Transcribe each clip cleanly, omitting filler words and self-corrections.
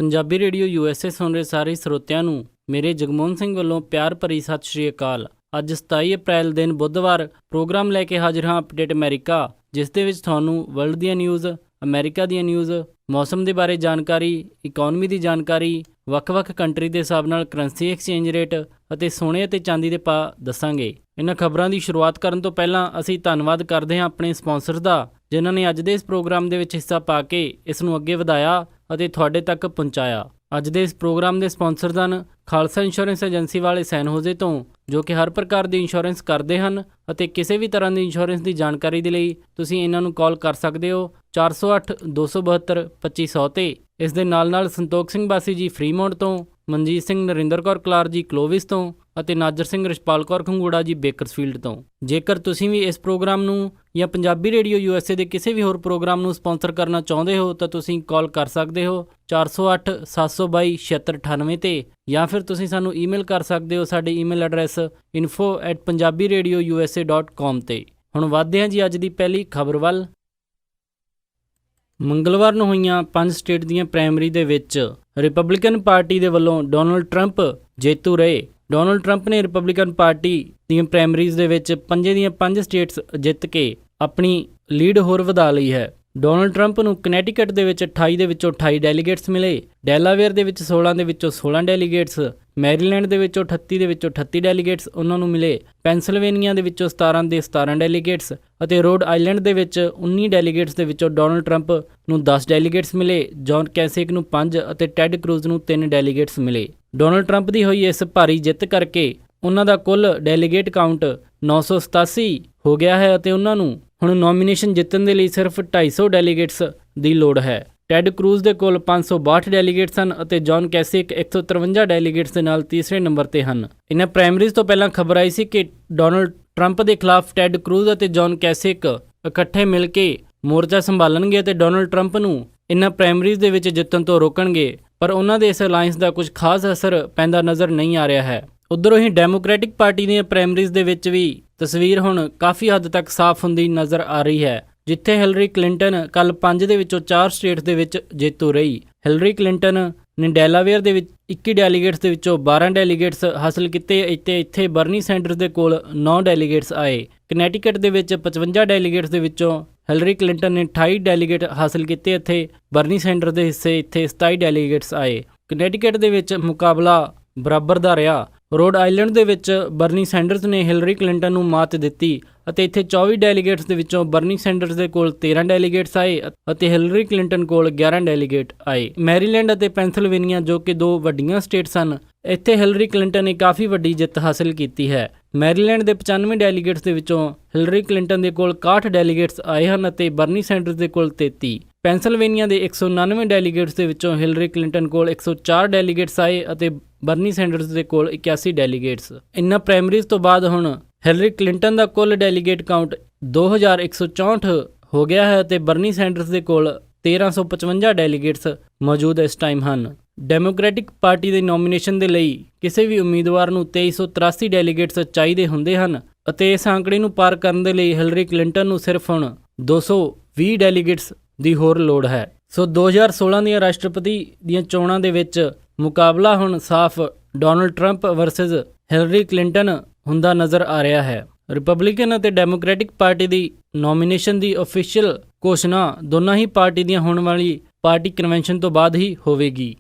Punjabi radio USA ਸੁਣ ਰਹੇ ਸਾਰੇ ਸਰੋਤਿਆਂ ਨੂੰ ਮੇਰੇ ਜਗਮੋਹਨ ਸਿੰਘ ਵੱਲੋਂ ਪਿਆਰ ਭਰੀ ਸਤਿ ਸ਼੍ਰੀ ਅਕਾਲ। ਅੱਜ 27 ਅਪ੍ਰੈਲ ਦਿਨ ਬੁੱਧਵਾਰ ਪ੍ਰੋਗਰਾਮ ਲੈ ਕੇ ਹਾਜ਼ਰ ਹਾਂ ਅਪਡੇਟ ਅਮਰੀਕਾ, ਜਿਸ ਦੇ ਵਿੱਚ ਤੁਹਾਨੂੰ ਵਰਲਡ ਦੀਆਂ ਨਿਊਜ਼, ਅਮਰੀਕਾ ਦੀਆਂ ਨਿਊਜ਼, ਮੌਸਮ ਦੇ ਬਾਰੇ ਜਾਣਕਾਰੀ, ਇਕੋਨਮੀ ਦੀ ਜਾਣਕਾਰੀ, ਵੱਖ-ਵੱਖ ਕੰਟਰੀ ਦੇ ਹਿਸਾਬ ਨਾਲ ਕਰੰਸੀ ਐਕਸਚੇਂਜ ਰੇਟ ਅਤੇ ਸੋਨੇ ਅਤੇ ਚਾਂਦੀ ਦੇ ਭਾਅ ਦੱਸਾਂਗੇ। ਇਹਨਾਂ ਖਬਰਾਂ ਦੀ ਸ਼ੁਰੂਆਤ ਕਰਨ ਤੋਂ ਪਹਿਲਾਂ ਅਸੀਂ ਧੰਨਵਾਦ ਕਰਦੇ ਹਾਂ ਆਪਣੇ ਸਪਾਂਸਰਸ ਦਾ, ਜਿਨ੍ਹਾਂ ਨੇ ਅੱਜ ਦੇ ਇਸ ਪ੍ਰੋਗਰਾਮ ਦੇ ਵਿੱਚ ਹਿੱਸਾ ਪਾ ਕੇ ਇਸ ਨੂੰ ਅੱਗੇ ਵਧਾਇਆ ਅਤੇ ਤੁਹਾਡੇ ਤੱਕ ਪਹੁੰਚਾਇਆ। ਅੱਜ ਦੇ ਇਸ ਪ੍ਰੋਗਰਾਮ ਦੇ ਸਪਾਂਸਰ ਹਨ ਖਾਲਸਾ ਇੰਸ਼ੋਰੈਂਸ ਏਜੰਸੀ ਵਾਲੇ ਸੈਨ ਹੋਜ਼ੇ ਤੋਂ, ਜੋ ਕਿ ਹਰ ਪ੍ਰਕਾਰ ਦੀ ਇੰਸ਼ੋਰੈਂਸ ਕਰਦੇ ਹਨ ਅਤੇ ਕਿਸੇ ਵੀ ਤਰ੍ਹਾਂ ਦੀ ਇੰਸ਼ੋਰੈਂਸ ਦੀ ਜਾਣਕਾਰੀ ਦੇ ਲਈ ਤੁਸੀਂ ਇਹਨਾਂ ਨੂੰ ਕਾਲ ਕਰ ਸਕਦੇ ਹੋ 408-272-2500 ਤੇ। ਇਸ ਦੇ ਨਾਲ ਸੰਤੋਖ ਸਿੰਘ ਬਾਸੀ ਜੀ ਫਰੀਮੌਂਟ ਤੋਂ, ਮਨਜੀਤ ਸਿੰਘ ਨਰਿੰਦਰ ਕੌਰ ਕਲਾਰ ਜੀ ਕਲੋਵਿਸ ਤੋਂ ਅਤੇ ਨਾਜਰ ਸਿੰਘ ਰਿਸ਼ਪਾਲ ਕੌਰ ਖੰਗੂੜਾ ਜੀ ਬੇਕਰਸਫੀਲਡ ਤੋਂ। ਜੇਕਰ ਤੁਸੀਂ ਵੀ ਇਸ ਪ੍ਰੋਗਰਾਮ ਨੂੰ ਜਾਂ ਪੰਜਾਬੀ ਰੇਡੀਓ USA ਦੇ ਕਿਸੇ ਵੀ ਹੋਰ ਪ੍ਰੋਗਰਾਮ ਨੂੰ ਸਪਾਂਸਰ ਕਰਨਾ ਚਾਹੁੰਦੇ ਹੋ ਤਾਂ ਤੁਸੀਂ ਕਾਲ ਕਰ ਸਕਦੇ ਹੋ 408-722-7698 ਤੇ, ਜਾਂ ਫਿਰ ਤੁਸੀਂ ਸਾਨੂੰ ਈਮੇਲ ਕਰ ਸਕਦੇ ਹੋ ਸਾਡੇ ਈਮੇਲ ਐਡਰੈਸ info@punjabiradiousa.com ਤੇ। ਹੁਣ ਵਧਦੇ ਹਾਂ ਜੀ ਅੱਜ ਦੀ ਪਹਿਲੀ ਖਬਰ ਵੱਲ। ਮੰਗਲਵਾਰ ਨੂੰ ਹੋਈਆਂ 5 ਸਟੇਟ ਦੀਆਂ ਪ੍ਰਾਇਮਰੀ ਦੇ ਵਿੱਚ ਰਿਪਬਲਿਕਨ ਪਾਰਟੀ ਦੇ ਵੱਲੋਂ ਡੋਨਲਡ ਟਰੰਪ ਜੇਤੂ ਰਹੇ। ਡੋਨਲਡ ਟਰੰਪ ਨੇ ਰਿਪਬਲਿਕਨ ਪਾਰਟੀ ਦੀਆਂ ਪ੍ਰਾਇਮਰੀਜ਼ ਦੇ ਵਿੱਚ 5 ਦੀਆਂ 5 ਸਟੇਟਸ ਜਿੱਤ ਕੇ ਆਪਣੀ ਲੀਡ ਹੋਰ ਵਧਾ ਲਈ ਹੈ। ਡੋਨਲਡ ਟਰੰਪ ਨੂੰ ਕਨੈਟੀਕਟ ਦੇ ਵਿੱਚ 28 ਦੇ ਵਿੱਚੋਂ 28 ਡੈਲੀਗੇਟਸ ਮਿਲੇ, ਡੈਲਾਵੇਅਰ ਦੇ ਵਿੱਚ 16 ਦੇ ਵਿੱਚੋਂ 16 ਡੈਲੀਗੇਟਸ, ਮੈਰੀਲੈਂਡ ਦੇ ਵਿੱਚੋਂ 38 ਦੇ ਵਿੱਚੋਂ 38 ਡੈਲੀਗੇਟਸ ਉਹਨਾਂ ਨੂੰ ਮਿਲੇ, ਪੈਂਸਿਲਵੇਨੀਆ ਦੇ ਵਿੱਚੋਂ 17 ਦੇ 17 ਡੈਲੀਗੇਟਸ ਅਤੇ ਰੋਡ ਆਈਲੈਂਡ ਦੇ ਵਿੱਚ 19 ਡੈਲੀਗੇਟਸ ਦੇ ਵਿੱਚੋਂ ਡੋਨਲਡ ਟਰੰਪ ਨੂੰ 10 ਡੈਲੀਗੇਟਸ ਮਿਲੇ, ਜੌਨ ਕੈਸਿਕ ਨੂੰ 5 ਅਤੇ ਟੈਡ ਕਰੂਜ਼ ਨੂੰ 3 ਡੈਲੀਗੇਟਸ ਮਿਲੇ। ਡੋਨਲਡ ਟਰੰਪ ਦੀ ਹੋਈ ਇਸ ਭਾਰੀ ਜਿੱਤ ਕਰਕੇ ਉਹਨਾਂ ਦਾ ਕੁੱਲ ਡੈਲੀਗੇਟ ਕਾਊਂਟ 987 ਹੋ ਗਿਆ ਹੈ ਅਤੇ ਉਹਨਾਂ ਨੂੰ ਹੁਣ ਨੋਮੀਨੇਸ਼ਨ ਜਿੱਤਣ ਦੇ ਲਈ ਸਿਰਫ 250 ਡੈਲੀਗੇਟਸ ਦੀ ਲੋੜ ਹੈ। ਟੈਡ ਕਰੂਜ਼ ਦੇ ਕੋਲ 562 ਡੈਲੀਗੇਟਸ ਹਨ ਅਤੇ ਜੌਨ ਕੈਸਿਕ 153 ਡੈਲੀਗੇਟਸ ਦੇ ਨਾਲ ਤੀਸਰੇ ਨੰਬਰ ਤੇ ਹਨ। ਇਹਨਾਂ ਪ੍ਰਾਇਮਰੀਜ਼ ਤੋਂ ਪਹਿਲਾਂ ਖਬਰ ਆਈ ਸੀ ਕਿ ਡੋਨਲਡ ਟਰੰਪ ਦੇ ਖਿਲਾਫ ਟੈਡ ਕਰੂਜ਼ ਅਤੇ ਜੌਨ ਕੈਸਿਕ ਇਕੱਠੇ ਮਿਲ ਕੇ ਮੋਰਚਾ ਸੰਭਾਲਣਗੇ ਅਤੇ ਡੋਨਲਡ ਟਰੰਪ ਨੂੰ ਇਹਨਾਂ ਪ੍ਰਾਇਮਰੀਜ਼ ਦੇ ਵਿੱਚ ਜਿੱਤਣ ਤੋਂ ਰੋਕਣਗੇ, ਪਰ ਉਹਨਾਂ ਦੇ ਇਸ ਅਲਾਇੰਸ ਦਾ ਕੁਝ ਖਾਸ ਅਸਰ ਪੈਂਦਾ ਨਜ਼ਰ ਨਹੀਂ ਆ ਰਿਹਾ ਹੈ। ਉੱਧਰੋਂ ਹੀ ਡੈਮੋਕ੍ਰੈਟਿਕ ਪਾਰਟੀ ਦੀਆਂ ਪ੍ਰਾਇਮਰੀਜ਼ ਦੇ ਵਿੱਚ ਵੀ ਤਸਵੀਰ ਹੁਣ ਕਾਫੀ ਹੱਦ ਤੱਕ ਸਾਫ਼ ਹੁੰਦੀ ਨਜ਼ਰ ਆ ਰਹੀ ਹੈ, ਜਿੱਥੇ ਹਿਲਰੀ ਕਲਿੰਟਨ ਕੱਲ 5 ਦੇ ਵਿੱਚੋਂ 4 ਸਟੇਟਸ ਦੇ ਵਿੱਚ ਜੇਤੂ ਰਹੀ। ਹਿਲਰੀ ਕਲਿੰਟਨ ਨੇ ਡੈਲਾਵੇਅਰ ਦੇ ਵਿੱਚ 21 ਡੈਲੀਗੇਟਸ ਦੇ ਵਿੱਚੋਂ 12 ਡੈਲੀਗੇਟਸ ਹਾਸਲ ਕੀਤੇ ਅਤੇ ਇੱਥੇ ਬਰਨੀ ਸੈਂਡਰਸ ਦੇ ਕੋਲ 9 ਡੈਲੀਗੇਟਸ ਆਏ। ਕਨੈਟੀਕਟ ਦੇ ਵਿੱਚ 55 ਡੈਲੀਗੇਟਸ ਦੇ ਵਿੱਚੋਂ ਹਿਲਰੀ ਕਲਿੰਟਨ ਨੇ 28 ਡੈਲੀਗੇਟ ਹਾਸਲ ਕੀਤੇ ਅਤੇ ਬਰਨੀ ਸੈਂਡਰਸ ਦੇ ਹਿੱਸੇ ਇੱਥੇ 27 ਡੈਲੀਗੇਟਸ ਆਏ। ਕਨੈਟੀਕਟ ਦੇ ਵਿੱਚ ਮੁਕਾਬਲਾ ਬਰਾਬਰ ਦਾ ਰਿਹਾ। ਰੋਡ ਆਈਲੈਂਡ ਦੇ ਵਿੱਚ ਬਰਨੀ ਸੈਂਡਰਸ ਨੇ ਹਿਲਰੀ ਕਲਿੰਟਨ ਨੂੰ ਮਾਤ ਦਿੱਤੀ ਅਤੇ ਇੱਥੇ 24 ਡੈਲੀਗੇਟਸ ਦੇ ਵਿੱਚੋਂ ਬਰਨੀ ਸੈਂਡਰਸ ਦੇ ਕੋਲ 13 ਡੈਲੀਗੇਟਸ ਆਏ ਅਤੇ ਹਿਲਰੀ ਕਲਿੰਟਨ ਕੋਲ 11 ਡੈਲੀਗੇਟ ਆਏ। ਮੈਰੀਲੈਂਡ ਅਤੇ ਪੈਂਸਿਲਵੇਨੀਆ, ਜੋ ਕਿ 2 ਵੱਡੀਆਂ ਸਟੇਟਸ ਹਨ, ਇੱਥੇ ਹਿਲਰੀ ਕਲਿੰਟਨ ਨੇ ਕਾਫੀ ਵੱਡੀ ਜਿੱਤ ਹਾਸਲ ਕੀਤੀ ਹੈ। ਮੈਰੀਲੈਂਡ ਦੇ 95 ਡੈਲੀਗੇਟਸ ਦੇ ਵਿੱਚੋਂ ਹਿਲਰੀ ਕਲਿੰਟਨ ਦੇ ਕੋਲ 61 ਡੈਲੀਗੇਟਸ ਆਏ ਹਨ ਅਤੇ ਬਰਨੀ ਸੈਂਡਰਸ ਦੇ ਕੋਲ 33। ਪੈਂਸਿਲਵੇਨੀਆ ਦੇ 199 ਡੈਲੀਗੇਟਸ ਦੇ ਵਿੱਚੋਂ ਹਿਲਰੀ ਕਲਿੰਟਨ ਕੋਲ 104 ਡੈਲੀਗੇਟਸ ਆਏ ਅਤੇ ਬਰਨੀ ਸੈਂਡਰਸ ਦੇ ਕੋਲ 81 ਡੈਲੀਗੇਟਸ। ਇਨ੍ਹਾਂ ਪ੍ਰਾਇਮਰੀਜ਼ ਤੋਂ ਬਾਅਦ ਹੁਣ ਹਿਲਰੀ ਕਲਿੰਟਨ ਦਾ ਕੁੱਲ ਡੈਲੀਗੇਟ ਕਾਊਂਟ 2164 ਹੋ ਗਿਆ ਹੈ ਅਤੇ ਬਰਨੀ ਸੈਂਡਰਸ ਦੇ ਕੋਲ 1355 ਡੈਲੀਗੇਟਸ ਮੌਜੂਦ ਇਸ ਟਾਈਮ ਹਨ। ਡੈਮੋਕ੍ਰੈਟਿਕ ਪਾਰਟੀ ਦੀ ਨੋਮੀਨੇਸ਼ਨ ਦੇ ਲਈ ਕਿਸੇ ਵੀ ਉਮੀਦਵਾਰ ਨੂੰ 2383 ਡੈਲੀਗੇਟਸ ਚਾਹੀਦੇ ਹੁੰਦੇ ਹਨ ਅਤੇ ਇਸ ਅੰਕੜੇ ਨੂੰ ਪਾਰ ਕਰਨ ਦੇ ਲਈ ਹਿਲਰੀ ਕਲਿੰਟਨ ਨੂੰ ਸਿਰਫ ਹੁਣ 220 ਡੈਲੀਗੇਟਸ ਦੀ ਹੋਰ ਲੋੜ ਹੈ। ਸੋ 2016 ਦੀਆਂ ਰਾਸ਼ਟਰਪਤੀ ਦੀਆਂ ਚੋਣਾਂ ਦੇ ਵਿੱਚ ਮੁਕਾਬਲਾ ਹੁਣ ਸਾਫ਼ Donald Trump versus Hillary Clinton ਹੁੰਦਾ ਨਜ਼ਰ ਆ ਰਿਹਾ ਹੈ। ਰਿਪਬਲਿਕਨ ਅਤੇ ਡੈਮੋਕ੍ਰੈਟਿਕ ਪਾਰਟੀ ਦੀ ਨੋਮੀਨੇਸ਼ਨ ਦੀ ਅਫੀਸ਼ੀਅਲ ਘੋਸ਼ਣਾ ਦੋਨਾਂ ਹੀ ਪਾਰਟੀ ਦੀਆਂ ਹੋਣ ਵਾਲੀ ਪਾਰਟੀ ਕਨਵੈਨਸ਼ਨ ਤੋਂ ਬਾਅਦ ਹੀ ਹੋਵੇਗੀ।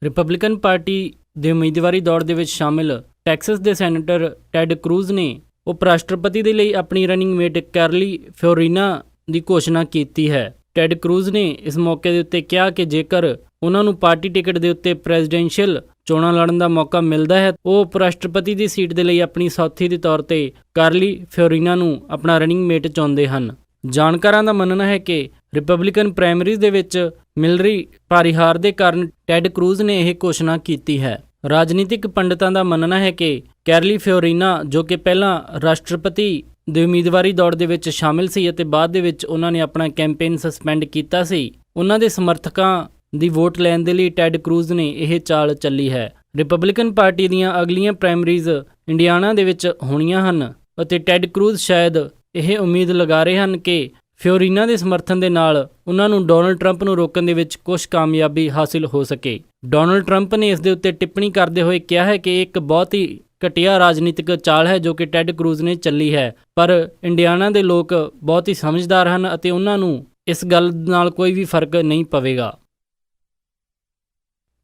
ਰਿਪਬਲਿਕਨ ਪਾਰਟੀ ਦੇ ਉਮੀਦਵਾਰੀ ਦੌੜ ਦੇ ਵਿੱਚ ਸ਼ਾਮਿਲ ਟੈਕਸਸ ਦੇ ਸੈਨੇਟਰ ਟੈਡ ਕਰੂਜ਼ ਨੇ ਉਪ ਰਾਸ਼ਟਰਪਤੀ ਦੇ ਲਈ ਆਪਣੀ ਰਨਿੰਗ ਮੇਟ ਕੈਰਲੀ ਫਿਓਰੀਨਾ ਦੀ ਘੋਸ਼ਣਾ ਕੀਤੀ ਹੈ। ਟੈਡ ਕਰੂਜ਼ ਨੇ ਇਸ ਮੌਕੇ ਦੇ ਉੱਤੇ ਕਿਹਾ ਕਿ ਜੇਕਰ ਉਹਨਾਂ ਨੂੰ ਪਾਰਟੀ ਟਿਕਟ ਦੇ ਉੱਤੇ ਪ੍ਰੈਜ਼ੀਡੈਂਸ਼ੀਅਲ ਚੋਣਾਂ ਲੜਨ ਦਾ ਮੌਕਾ ਮਿਲਦਾ ਹੈ, ਉਹ ਉਪ ਰਾਸ਼ਟਰਪਤੀ ਦੀ ਸੀਟ ਦੇ ਲਈ ਆਪਣੀ ਸਾਥੀ ਦੇ ਤੌਰ ਤੇ ਕਾਰਲੀ ਫਿਓਰੀਨਾ ਨੂੰ ਆਪਣਾ ਰਨਿੰਗ ਮੇਟ ਚਾਹੁੰਦੇ ਹਨ। ਜਾਣਕਾਰਾਂ ਦਾ ਮੰਨਣਾ ਹੈ ਕਿ ਰਿਪਬਲਿਕਨ ਪ੍ਰਾਇਮਰੀਜ਼ ਦੇ ਵਿੱਚ ਮਿਲ ਰਹੀ ਭਾਰੀ ਹਾਰ ਦੇ ਕਾਰਨ ਟੈਡ ਕਰੂਜ਼ ਨੇ ਇਹ ਘੋਸ਼ਣਾ ਕੀਤੀ ਹੈ। ਰਾਜਨੀਤਿਕ ਪੰਡਤਾਂ ਦਾ ਮੰਨਣਾ ਹੈ ਕਿ ਕੈਰਲੀ ਫਿਓਰੀਨਾ, ਜੋ ਕਿ ਪਹਿਲਾਂ ਰਾਸ਼ਟਰਪਤੀ ਦੇ ਉਮੀਦਵਾਰੀ ਦੌੜ ਦੇ ਵਿੱਚ ਸ਼ਾਮਿਲ ਸੀ ਅਤੇ ਬਾਅਦ ਦੇ ਵਿੱਚ ਉਹਨਾਂ ਨੇ ਆਪਣਾ ਕੈਂਪੇਨ ਸਸਪੈਂਡ ਕੀਤਾ ਸੀ, ਉਹਨਾਂ ਦੇ ਸਮਰਥਕਾਂ ਦੀ ਵੋਟ ਲੈਣ ਦੇ ਲਈ ਟੈਡ ਕਰੂਜ਼ ਨੇ ਇਹ ਚਾਲ ਚੱਲੀ ਹੈ। ਰਿਪਬਲਿਕਨ ਪਾਰਟੀ ਦੀਆਂ ਅਗਲੀਆਂ ਪ੍ਰਾਇਮਰੀਜ਼ ਇੰਡੀਆਨਾ ਦੇ ਵਿੱਚ ਹੋਣੀਆਂ ਹਨ ਅਤੇ ਟੈਡ ਕਰੂਜ਼ ਸ਼ਾਇਦ ਇਹ ਉਮੀਦ ਲਗਾ ਰਹੇ ਹਨ ਕਿ ਫਿਓਰੀਨਾ ਦੇ ਸਮਰਥਨ ਦੇ ਨਾਲ ਉਹਨਾਂ ਨੂੰ ਡੋਨਲਡ ਟਰੰਪ ਨੂੰ ਰੋਕਣ ਦੇ ਵਿੱਚ ਕੁਝ ਕਾਮਯਾਬੀ ਹਾਸਿਲ ਹੋ ਸਕੇ। ਡੋਨਲਡ ਟਰੰਪ ਨੇ ਇਸ ਦੇ ਉੱਤੇ ਟਿੱਪਣੀ ਕਰਦੇ ਹੋਏ ਕਿਹਾ ਹੈ ਕਿ ਇਹ ਇੱਕ ਬਹੁਤ ਹੀ ਘਟੀਆ ਰਾਜਨੀਤਿਕ ਚਾਲ ਹੈ ਜੋ ਕਿ ਟੈਡ ਕਰੂਜ਼ ਨੇ ਚੱਲੀ ਹੈ, ਪਰ ਇੰਡੀਆਨਾ ਦੇ ਲੋਕ ਬਹੁਤ ਹੀ ਸਮਝਦਾਰ ਹਨ ਅਤੇ ਉਹਨਾਂ ਨੂੰ ਇਸ ਗੱਲ ਨਾਲ ਕੋਈ ਵੀ ਫਰਕ ਨਹੀਂ ਪਵੇਗਾ।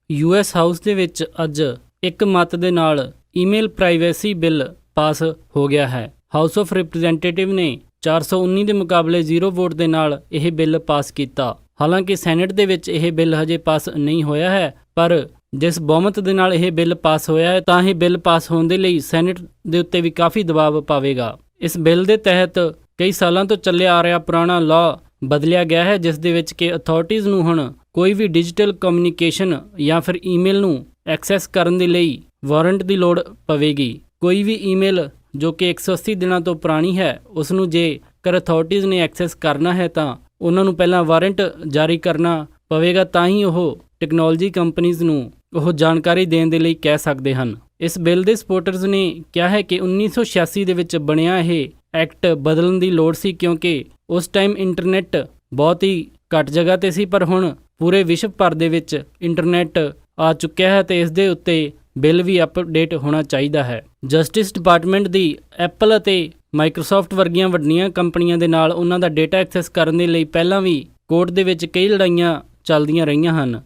US ਹਾਊਸ ਦੇ ਵਿੱਚ ਅੱਜ ਇੱਕ ਮਤ ਦੇ ਨਾਲ ਈਮੇਲ ਪ੍ਰਾਈਵੇਸੀ ਬਿੱਲ ਪਾਸ ਹੋ ਗਿਆ ਹੈ। ਹਾਊਸ ਆਫ ਰਿਪਰੈਜ਼ੈਂਟੇਟਿਵ ਨੇ 419 ਦੇ ਮੁਕਾਬਲੇ 0 ਵੋਟ ਦੇ ਨਾਲ ਇਹ ਬਿੱਲ ਪਾਸ ਕੀਤਾ। ਹਾਲਾਂਕਿ ਸੈਨੇਟ ਦੇ ਵਿੱਚ ਇਹ ਬਿੱਲ ਹਜੇ ਪਾਸ ਨਹੀਂ ਹੋਇਆ ਹੈ, ਪਰ ਜਿਸ ਬਹੁਮਤ ਦੇ ਨਾਲ ਇਹ ਬਿੱਲ ਪਾਸ ਹੋਇਆ ਹੈ ਤਾਂ ਇਹ ਬਿੱਲ ਪਾਸ ਹੋਣ ਦੇ ਲਈ ਸੈਨੇਟ ਦੇ ਉੱਤੇ ਵੀ ਕਾਫੀ ਦਬਾਅ ਪਾਵੇਗਾ। ਇਸ ਬਿੱਲ ਦੇ ਤਹਿਤ ਕਈ ਸਾਲਾਂ ਤੋਂ ਚੱਲਿਆ ਆ ਰਿਹਾ ਪੁਰਾਣਾ ਲਾਅ ਬਦਲਿਆ ਗਿਆ ਹੈ, ਜਿਸ ਦੇ ਵਿੱਚ ਕਿ ਅਥਾਰਟੀਜ਼ ਨੂੰ ਹੁਣ ਕੋਈ ਵੀ ਡਿਜੀਟਲ ਕਮਿਊਨੀਕੇਸ਼ਨ ਜਾਂ ਫਿਰ ਈਮੇਲ ਨੂੰ ਐਕਸੈਸ ਕਰਨ ਦੇ ਲਈ ਵਾਰੰਟ ਦੀ ਲੋੜ ਪਵੇਗੀ। ਕੋਈ ਵੀ ਈਮੇਲ ਜੋ ਕਿ 180 ਦਿਨਾਂ ਤੋਂ ਪੁਰਾਣੀ ਹੈ ਉਸ ਨੂੰ ਜੇਕਰ ਅਥਾਰਟੀਜ਼ ਨੇ ਐਕਸੈਸ ਕਰਨਾ ਹੈ ਤਾਂ ਉਹਨਾਂ ਨੂੰ ਪਹਿਲਾਂ ਵਾਰੰਟ ਜਾਰੀ ਕਰਨਾ ਪਵੇਗਾ, ਤਾਂ ਹੀ ਉਹ ਟੈਕਨੋਲੋਜੀ ਕੰਪਨੀਜ਼ ਨੂੰ ਉਹ ਜਾਣਕਾਰੀ ਦੇਣ ਦੇ ਲਈ ਕਹਿ ਸਕਦੇ ਹਨ। ਇਸ ਬਿੱਲ ਦੇ ਸਪੋਰਟਰਸ ਨੇ ਕਿਹਾ ਹੈ ਕਿ 1986 ਦੇ ਵਿੱਚ ਬਣਿਆ ਇਹ ਐਕਟ ਬਦਲਣ ਦੀ ਲੋੜ ਸੀ, ਕਿਉਂਕਿ ਉਸ ਟਾਈਮ ਇੰਟਰਨੈਟ ਬਹੁਤ ਹੀ ਘੱਟ ਜਗ੍ਹਾ ਤੇ ਸੀ, ਪਰ ਹੁਣ ਪੂਰੇ ਵਿਸ਼ਵ ਭਰ ਦੇ ਵਿੱਚ ਇੰਟਰਨੈਟ ਆ ਚੁੱਕਿਆ ਹੈ ਤੇ ਇਸ ਦੇ ਉੱਤੇ ਬਿੱਲ ਵੀ ਅਪਡੇਟ ਹੋਣਾ ਚਾਹੀਦਾ ਹੈ। ਜਸਟਿਸ ਡਿਪਾਰਟਮੈਂਟ ਦੀ ਐਪਲ ਅਤੇ ਮਾਈਕਰੋਸਾਫਟ ਵਰਗੀਆਂ ਵੱਡੀਆਂ ਕੰਪਨੀਆਂ ਦੇ ਨਾਲ ਉਹਨਾਂ ਦਾ ਡੇਟਾ ਐਕਸੈਸ ਕਰਨ ਦੇ ਲਈ ਪਹਿਲਾਂ ਵੀ ਕੋਰਟ ਦੇ ਵਿੱਚ ਕਈ ਲੜਾਈਆਂ ਚੱਲਦੀਆਂ ਰਹੀਆਂ ਹਨ।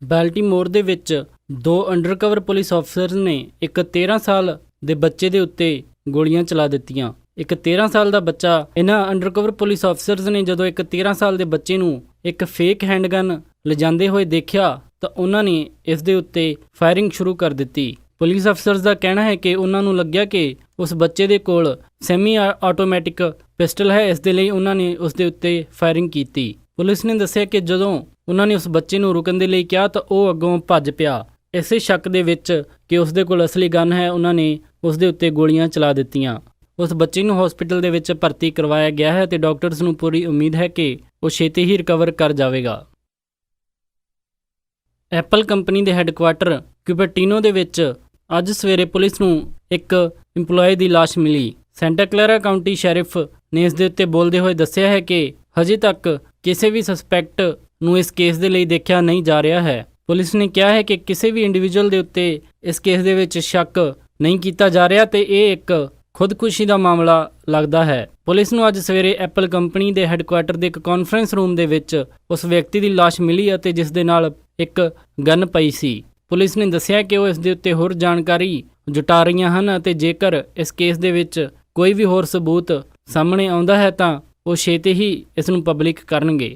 ਬੈਲਟੀਮੋਰ ਦੇ ਵਿੱਚ 2 ਅੰਡਰਕਵਰ ਪੁਲਿਸ ਅਫਸਰਸ ਨੇ ਇੱਕ 13 ਸਾਲ ਦੇ ਬੱਚੇ ਦੇ ਉੱਤੇ ਗੋਲੀਆਂ ਚਲਾ ਦਿੱਤੀਆਂ। ਇੱਕ 13 ਸਾਲ ਦਾ ਬੱਚਾ, ਇਹਨਾਂ ਅੰਡਰਕਵਰ ਪੁਲਿਸ ਅਫਸਰਸ ਨੇ ਜਦੋਂ ਇੱਕ 13 ਸਾਲ ਦੇ ਬੱਚੇ ਨੂੰ ਇੱਕ ਫੇਕ ਹੈਂਡਗਨ ਲਿਜਾਂਦੇ ਹੋਏ ਦੇਖਿਆ ਤਾਂ ਉਹਨਾਂ ਨੇ ਇਸ ਦੇ ਉੱਤੇ ਫਾਇਰਿੰਗ ਸ਼ੁਰੂ ਕਰ ਦਿੱਤੀ। ਪੁਲਿਸ ਅਫਸਰਸ ਦਾ ਕਹਿਣਾ ਹੈ ਕਿ ਉਹਨਾਂ ਨੂੰ ਲੱਗਿਆ ਕਿ ਉਸ ਬੱਚੇ ਦੇ ਕੋਲ ਸੈਮੀ ਆਟੋਮੈਟਿਕ ਪਿਸਟਲ ਹੈ, ਇਸ ਦੇ ਲਈ ਉਹਨਾਂ ਨੇ ਉਸ ਦੇ ਉੱਤੇ ਫਾਇਰਿੰਗ ਕੀਤੀ। ਪੁਲਿਸ ਨੇ ਦੱਸਿਆ ਕਿ ਜਦੋਂ ਉਹਨਾਂ ਨੇ ਉਸ ਬੱਚੇ ਨੂੰ ਰੁਕਣ ਦੇ ਲਈ ਕਿਹਾ ਤਾਂ ਉਹ ਅੱਗੋਂ ਭੱਜ ਪਿਆ। ਇਸੇ ਸ਼ੱਕ ਦੇ ਵਿੱਚ ਕਿ ਉਸ ਦੇ ਕੋਲ ਅਸਲੀ ਗਨ ਹੈ, ਉਹਨਾਂ ਨੇ ਉਸ ਦੇ ਉੱਤੇ ਗੋਲੀਆਂ ਚਲਾ ਦਿੱਤੀਆਂ। ਉਸ ਬੱਚੇ ਨੂੰ ਹਸਪੀਟਲ ਦੇ ਵਿੱਚ ਭਰਤੀ ਕਰਵਾਇਆ ਗਿਆ ਹੈ ਤੇ ਡਾਕਟਰਸ ਨੂੰ ਪੂਰੀ ਉਮੀਦ ਹੈ ਕਿ ਉਹ ਛੇਤੀ ਹੀ ਰਿਕਵਰ ਕਰ ਜਾਵੇਗਾ। ਐਪਲ ਕੰਪਨੀ ਦੇ ਹੈੱਡਕੁਆਟਰ ਕਿਊਪਰਟੀਨੋ ਦੇ ਵਿੱਚ ਅੱਜ ਸਵੇਰੇ ਪੁਲਿਸ ਨੂੰ ਇੱਕ EMPLOYEE ਦੀ ਲਾਸ਼ ਮਿਲੀ। ਸੈਂਟਾ ਕਲੈਰਾ ਕਾਉਂਟੀ ਸ਼ੈਰਿਫ ਨੇ ਇਸ ਦੇ ਉੱਤੇ ਬੋਲਦੇ ਹੋਏ ਦੱਸਿਆ ਹੈ ਕਿ ਹਜੇ ਤੱਕ ਕਿਸੇ ਵੀ ਸਸਪੈਕਟ ਨੂੰ ਇਸ ਕੇਸ ਦੇ ਲਈ ਦੇਖਿਆ ਨਹੀਂ ਜਾ ਰਿਹਾ ਹੈ। ਪੁਲਿਸ ਨੇ ਕਿਹਾ ਹੈ ਕਿ ਕਿਸੇ ਵੀ ਇੰਡੀਵਿਜੂਅਲ ਦੇ ਉੱਤੇ ਇਸ ਕੇਸ ਦੇ ਵਿੱਚ ਸ਼ੱਕ ਨਹੀਂ ਕੀਤਾ ਜਾ ਰਿਹਾ ਤੇ ਇਹ ਇੱਕ ਖੁਦਕੁਸ਼ੀ ਦਾ ਮਾਮਲਾ ਲੱਗਦਾ ਹੈ। ਪੁਲਿਸ ਨੂੰ ਅੱਜ ਸਵੇਰੇ ਐਪਲ ਕੰਪਨੀ ਦੇ ਹੈੱਡਕੁਆਟਰ ਦੇ ਇੱਕ ਕਾਨਫਰੰਸ ਰੂਮ ਦੇ ਵਿੱਚ ਉਸ ਵਿਅਕਤੀ ਦੀ ਲਾਸ਼ ਮਿਲੀ ਅਤੇ ਜਿਸ ਦੇ ਨਾਲ ਇੱਕ ਗਨ ਪਈ ਸੀ। ਪੁਲਿਸ ਨੇ ਦੱਸਿਆ ਕਿ ਉਹ ਇਸ ਦੇ ਉੱਤੇ ਹੋਰ ਜਾਣਕਾਰੀ ਜੁਟਾ ਰਹੀਆਂ ਹਨ ਅਤੇ ਜੇਕਰ ਇਸ ਕੇਸ ਦੇ ਵਿੱਚ ਕੋਈ ਵੀ ਹੋਰ ਸਬੂਤ ਸਾਹਮਣੇ ਆਉਂਦਾ ਹੈ ਤਾਂ ਉਹ ਛੇਤੀ ਹੀ ਇਸ ਨੂੰ ਪਬਲਿਕ ਕਰਨਗੇ।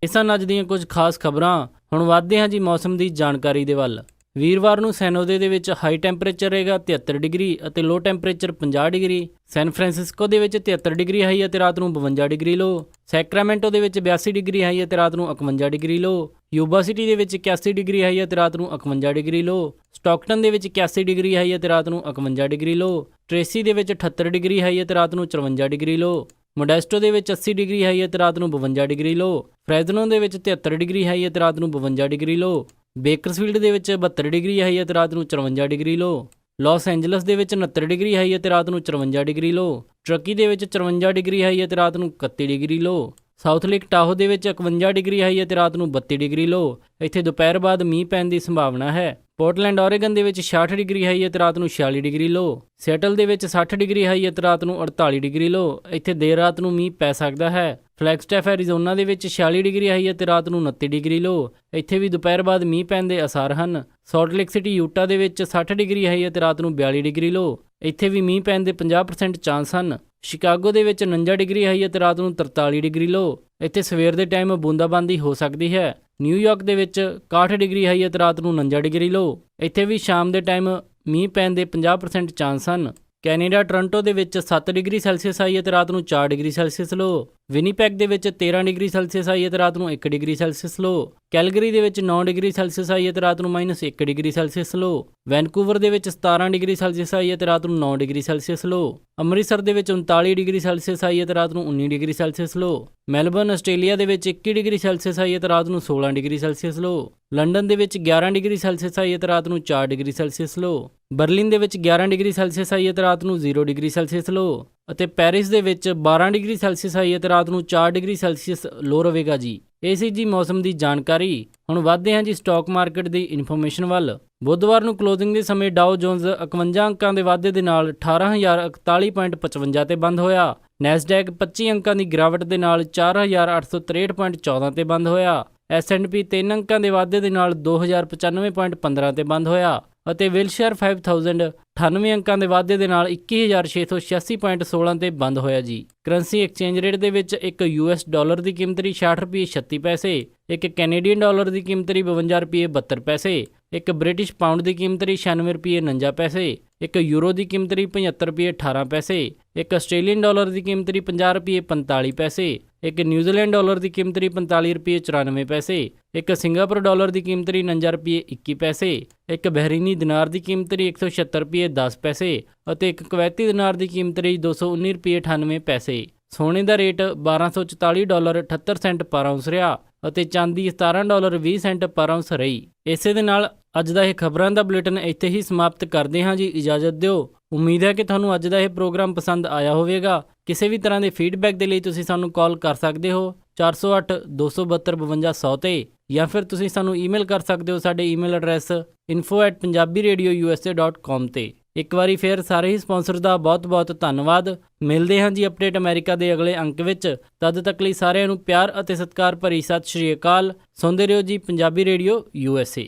ਇਹ ਸਨ ਅੱਜ ਦੀਆਂ ਕੁਝ ਖਾਸ ਖਬਰਾਂ। ਹੁਣ ਵੱਧਦੇ ਹਾਂ ਜੀ ਮੌਸਮ ਦੀ ਜਾਣਕਾਰੀ ਦੇ ਵੱਲ। ਵੀਰਵਾਰ ਨੂੰ ਸੈਨੋਦੇ ਦੇ ਵਿੱਚ ਹਾਈ ਟੈਂਪਰੇਚਰ ਰਹੇਗਾ 73 ਡਿਗਰੀ ਅਤੇ ਲੋ ਟੈਂਪਰੇਚਰ 50 ਡਿਗਰੀ। ਸੈਨ ਫਰਾਂਸਿਸਕੋ ਦੇ ਵਿੱਚ 73 ਡਿਗਰੀ ਹਾਈ ਅਤੇ ਰਾਤ ਨੂੰ 52 ਡਿਗਰੀ ਲੋ। ਸੈਕਰਾਮੈਂਟੋ ਦੇ ਵਿੱਚ 82 ਡਿਗਰੀ ਹਾਈ ਅਤੇ ਰਾਤ ਨੂੰ 51 ਡਿਗਰੀ ਲੋ। ਯੂਬਾ ਸਿਟੀ ਦੇ ਵਿੱਚ 81 ਡਿਗਰੀ ਹਾਈ ਅਤੇ ਰਾਤ ਨੂੰ 51 ਡਿਗਰੀ ਲੋ। ਸਟਾਕਟਨ ਦੇ ਵਿੱਚ 81 ਡਿਗਰੀ ਹਾਈ ਅਤੇ ਰਾਤ ਨੂੰ 51 ਡਿਗਰੀ ਲੋ। ਟ੍ਰੇਸੀ ਦੇ ਵਿੱਚ 78 ਡਿਗਰੀ ਹਾਈ ਅਤੇ ਰਾਤ ਨੂੰ 54 ਡਿਗਰੀ ਲੋ। ਮੋਡੈਸਟੋ ਦੇ ਵਿੱਚ 80 ਡਿਗਰੀ ਹਾਈ ਅਤੇ ਰਾਤ ਨੂੰ 52 ਡਿਗਰੀ ਲੋ। ਫਰੈਜ਼ਨੋ ਦੇ ਵਿੱਚ 73 ਡਿਗਰੀ ਹਾਈ ਅਤੇ ਰਾਤ ਨੂੰ 52 ਡਿਗਰੀ ਲੋ। ਬੇਕਰਸਫੀਲਡ ਦੇ ਵਿੱਚ 72 ਡਿਗਰੀ ਹਾਈ ਅਤੇ ਰਾਤ ਨੂੰ 54 ਡਿਗਰੀ ਲੋ। ਲਾਸ ਐਂਜਲਸ ਦੇ ਵਿੱਚ 69 ਡਿਗਰੀ ਹਾਈ ਅਤੇ ਰਾਤ ਨੂੰ 54 ਡਿਗਰੀ ਲੋ। ਟਰਕੀ ਦੇ ਵਿੱਚ 54 ਡਿਗਰੀ ਹਾਈ ਅਤੇ ਰਾਤ ਨੂੰ 31 ਡਿਗਰੀ ਲੋ। ਸਾਊਥ ਲੇਕ ਟਾਹੋ ਦੇ ਵਿੱਚ 51 ਡਿਗਰੀ ਹਾਈ ਅਤੇ ਰਾਤ ਨੂੰ 32 ਡਿਗਰੀ ਲੋ। ਇੱਥੇ ਦੁਪਹਿਰ ਬਾਅਦ ਮੀਂਹ ਪੈਣ ਦੀ ਸੰਭਾਵਨਾ ਹੈ। ਪੋਰਟਲੈਂਡ ਓਰੇਗਨ ਦੇ ਵਿੱਚ 66 ਡਿਗਰੀ ਹਾਈ ਅਤੇ ਰਾਤ ਨੂੰ 46 ਡਿਗਰੀ ਲੋ। ਸਿਐਟਲ ਦੇ ਵਿੱਚ 60 ਡਿਗਰੀ ਹਾਈ ਅਤੇ ਰਾਤ ਨੂੰ 48 ਡਿਗਰੀ ਲੋ। ਇੱਥੇ ਦੇਰ ਰਾਤ ਨੂੰ ਮੀਂਹ ਪੈ ਸਕਦਾ ਹੈ। ਫਲੈਗਸਟੈਫ ਐਰੀਜ਼ੋਨਾ ਦੇ ਵਿੱਚ 46 ਡਿਗਰੀ ਹਾਈ ਅਤੇ ਰਾਤ ਨੂੰ 29 ਡਿਗਰੀ ਲੋ। ਇੱਥੇ ਵੀ ਦੁਪਹਿਰ ਬਾਅਦ ਮੀਂਹ ਪੈਣ ਦੇ ਆਸਾਰ ਹਨ। ਸਾਲਟ ਲੇਕ ਸਿਟੀ ਯੂਟਾ ਦੇ ਵਿੱਚ 60 ਡਿਗਰੀ ਹਾਈ ਅਤੇ ਰਾਤ ਨੂੰ 42 ਡਿਗਰੀ ਲੋ। ਇੱਥੇ ਵੀ ਮੀਂਹ ਪੈਣ ਦੇ 50% ਚਾਂਸ ਹਨ। ਸ਼ਿਕਾਗੋ ਦੇ ਵਿੱਚ 49 ਡਿਗਰੀ ਹਾਈ ਅਤੇ ਰਾਤ ਨੂੰ 43 ਡਿਗਰੀ ਲੋ। ਇੱਥੇ ਸਵੇਰ ਦੇ ਟਾਈਮ ਬੂੰਦਾਬਾਂਦੀ ਹੋ ਸਕਦੀ ਹੈ। ਨਿਊਯਾਰਕ ਦੇ ਵਿੱਚ 61 ਡਿਗਰੀ ਹਾਈ ਅਤੇ ਰਾਤ ਨੂੰ 49 ਡਿਗਰੀ ਲੋ। ਇੱਥੇ ਵੀ ਸ਼ਾਮ ਦੇ ਟਾਈਮ ਮੀਂਹ ਪੈਣ ਦੇ 50% ਚਾਂਸ ਹਨ। ਕੈਨੇਡਾ ਟੋਰਾਂਟੋ ਦੇ ਵਿੱਚ 7 ਡਿਗਰੀ ਸੈਲਸੀਅਸ ਹਾਈ ਅਤੇ ਰਾਤ ਨੂੰ 4 ਡਿਗਰੀ ਸੈਲਸੀਅਸ ਲੋ। ਵਿਨੀਪੈਗ ਦੇ ਵਿੱਚ 13 ਡਿਗਰੀ ਸੈਲਸੀਅਸ ਹਾਈ ਅਤੇ ਰਾਤ ਨੂੰ 1 ਡਿਗਰੀ ਸੈਲਸੀਅਸ ਲੋ। ਕੈਲਗਰੀ ਦੇ ਵਿੱਚ 9 ਡਿਗਰੀ ਸੈਲਸੀਅਸ ਹਾਈ ਅਤੇ ਰਾਤ ਨੂੰ -1 ਡਿਗਰੀ ਸੈਲਸੀਅਸ ਲੋ। ਵੈਨਕੂਵਰ ਦੇ ਵਿੱਚ 17 ਡਿਗਰੀ ਸੈਲਸੀਅਸ ਹਾਈ ਅਤੇ ਰਾਤ ਨੂੰ 9 ਡਿਗਰੀ ਸੈਲਸੀਅਸ ਲੋ। ਅੰਮ੍ਰਿਤਸਰ ਦੇ ਵਿੱਚ 39 ਡਿਗਰੀ ਸੈਲਸੀਅਸ ਹਾਈ ਅਤੇ ਰਾਤ ਨੂੰ 19 ਡਿਗਰੀ ਸੈਲਸੀਅਸ ਲੋ। ਮੈਲਬਰਨ ਆਸਟ੍ਰੇਲੀਆ ਦੇ ਵਿੱਚ 21 ਡਿਗਰੀ ਸੈਲਸੀਅਸ ਹਾਈ ਅਤੇ ਰਾਤ ਨੂੰ 16 ਡਿਗਰੀ ਸੈਲਸੀਅਸ ਲੋ। ਲੰਡਨ ਦੇ ਵਿੱਚ 11 ਡਿਗਰੀ ਸੈਲਸੀਅਸ ਹਾਈ ਅਤੇ ਰਾਤ ਨੂੰ 4 ਡਿਗਰੀ ਸੈਲਸੀਅਸ ਲੋ। ਬਰਲਿਨ ਦੇ ਵਿੱਚ 11 ਡਿਗਰੀ ਸੈਲਸੀਅਸ ਹਾਈ ਅਤੇ ਰਾਤ ਨੂੰ 0 ਡਿਗਰੀ ਸੈਲਸੀਅਸ ਲੋ। ਅਤੇ ਪੈਰਿਸ ਦੇ ਵਿੱਚ 12 ਡਿਗਰੀ ਸੈਲਸੀਅਸ ਹਾਈ ਅਤੇ ਰਾਤ ਨੂੰ 4 ਡਿਗਰੀ ਸੈਲਸੀਅਸ ਲੋ ਰਹੇਗਾ ਜੀ। ਇਹ ਸੀ ਜੀ ਮੌਸਮ ਦੀ ਜਾਣਕਾਰੀ। ਹੁਣ ਵਧਦੇ ਹਾਂ ਜੀ ਸਟਾਕ ਮਾਰਕੀਟ ਦੀ ਇਨਫੋਰਮੇਸ਼ਨ ਵੱਲ। ਬੁੱਧਵਾਰ ਨੂੰ ਕਲੋਜ਼ਿੰਗ ਦੇ ਸਮੇਂ ਡਾਓ ਜੋਨਸ 51 ਅੰਕਾਂ ਦੇ ਵਾਧੇ ਦੇ ਨਾਲ 18,041.55 ਤੇ ਬੰਦ ਹੋਇਆ। ਨੈਸਡੈਕ 25 ਅੰਕਾਂ ਦੀ ਗਿਰਾਵਟ ਦੇ ਨਾਲ 4,863.14 ਤੇ ਬੰਦ ਹੋਇਆ। S&P 3 ਅੰਕਾਂ ਦੇ ਵਾਧੇ ਦੇ ਨਾਲ 2,095.15 ਤੇ ਬੰਦ ਹੋਇਆ ਅਤੇ ਵਿਲਸ਼ਾਇਰ 5000 98 ਅੰਕਾਂ ਦੇ ਵਾਧੇ ਦੇ ਨਾਲ 21,686.16 ਤੇ ਬੰਦ ਹੋਇਆ ਜੀ। ਕਰੰਸੀ ਐਕਸਚੇਂਜ ਰੇਟ ਦੇ ਵਿੱਚ ਇੱਕ US ਡਾਲਰ ਦੀ ਕੀਮਤ ਰਹੀ 66.36 ਪੈਸੇ, ਇੱਕ ਕੈਨੇਡੀਅਨ ਡਾਲਰ ਦੀ ਕੀਮਤ ਰਹੀ 52.72 ਪੈਸੇ, ਇੱਕ ਬ੍ਰਿਟਿਸ਼ ਪਾਉਂਡ ਦੀ ਕੀਮਤ ਰਹੀ 96.49 ਪੈਸੇ, ਇੱਕ ਯੂਰੋ ਦੀ ਕੀਮਤ ਰਹੀ 75.18 ਪੈਸੇ, ਇੱਕ ਆਸਟ੍ਰੇਲੀਅਨ ਡਾਲਰ ਦੀ ਕੀਮਤ ਰਹੀ 50.45 ਪੈਸੇ, ਇੱਕ ਨਿਊਜ਼ੀਲੈਂਡ ਡਾਲਰ ਦੀ ਕੀਮਤ ਰਹੀ 45.94 ਪੈਸੇ, ਇੱਕ ਸਿੰਗਾਪੁਰ ਡਾਲਰ ਦੀ ਕੀਮਤ ਰਹੀ 49.21 ਪੈਸੇ, ਇੱਕ ਬਹਿਰੀਨੀ ਦਿਨਾਰ ਦੀ ਕੀਮਤ ਰਹੀ 176.10 ਪੈਸੇ ਅਤੇ ਇੱਕ ਕੁਵੈਤੀ ਦਿਨਾਰ ਦੀ ਕੀਮਤ ਰਹੀ 219.98 ਪੈਸੇ। ਸੋਨੇ ਦਾ ਰੇਟ $1244.78 ਪਰ ਆਉਂਸ ਰਿਹਾ ਅਤੇ ਚਾਂਦੀ $17.20 ਪਰ ਆਉਂਸ ਰਹੀ। ਇਸੇ ਦੇ ਨਾਲ ਅੱਜ ਦਾ ਇਹ ਖਬਰਾਂ ਦਾ ਬੁਲੇਟਿਨ ਇੱਥੇ ਹੀ ਸਮਾਪਤ ਕਰਦੇ ਹਾਂ ਜੀ। ਇਜਾਜ਼ਤ ਦਿਓ। ਉਮੀਦ ਹੈ ਕਿ ਤੁਹਾਨੂੰ ਅੱਜ ਦਾ ਇਹ ਪ੍ਰੋਗਰਾਮ ਪਸੰਦ ਆਇਆ ਹੋਵੇਗਾ। ਕਿਸੇ ਵੀ ਤਰ੍ਹਾਂ ਦੇ ਫੀਡਬੈਕ ਦੇ ਲਈ ਤੁਸੀਂ ਸਾਨੂੰ ਕਾਲ ਕਰ ਸਕਦੇ ਹੋ 408 272 5200 ਤੇ, ਜਾਂ ਫਿਰ ਤੁਸੀਂ ਸਾਨੂੰ ਈਮੇਲ ਕਰ ਸਕਦੇ ਹੋ ਸਾਡੇ ਈਮੇਲ ਐਡਰੈਸ info@punjabiradiousa.com ਤੇ। ਇੱਕ ਵਾਰੀ ਫਿਰ ਸਾਰੇ ਹੀ ਸਪਾਂਸਰ ਦਾ ਬਹੁਤ-ਬਹੁਤ ਧੰਨਵਾਦ। ਮਿਲਦੇ ਹਾਂ ਜੀ ਅਪਡੇਟ ਅਮਰੀਕਾ ਦੇ ਅਗਲੇ ਅੰਕ ਵਿੱਚ। ਤਦ ਤੱਕ ਲਈ ਸਾਰਿਆਂ ਨੂੰ ਪਿਆਰ ਅਤੇ ਸਤਿਕਾਰ ਭਰੀ ਸਤਿ ਸ਼੍ਰੀ ਅਕਾਲ। ਸੁਣਦੇ ਰਹੋ ਜੀ ਪੰਜਾਬੀ ਰੇਡੀਓ USA।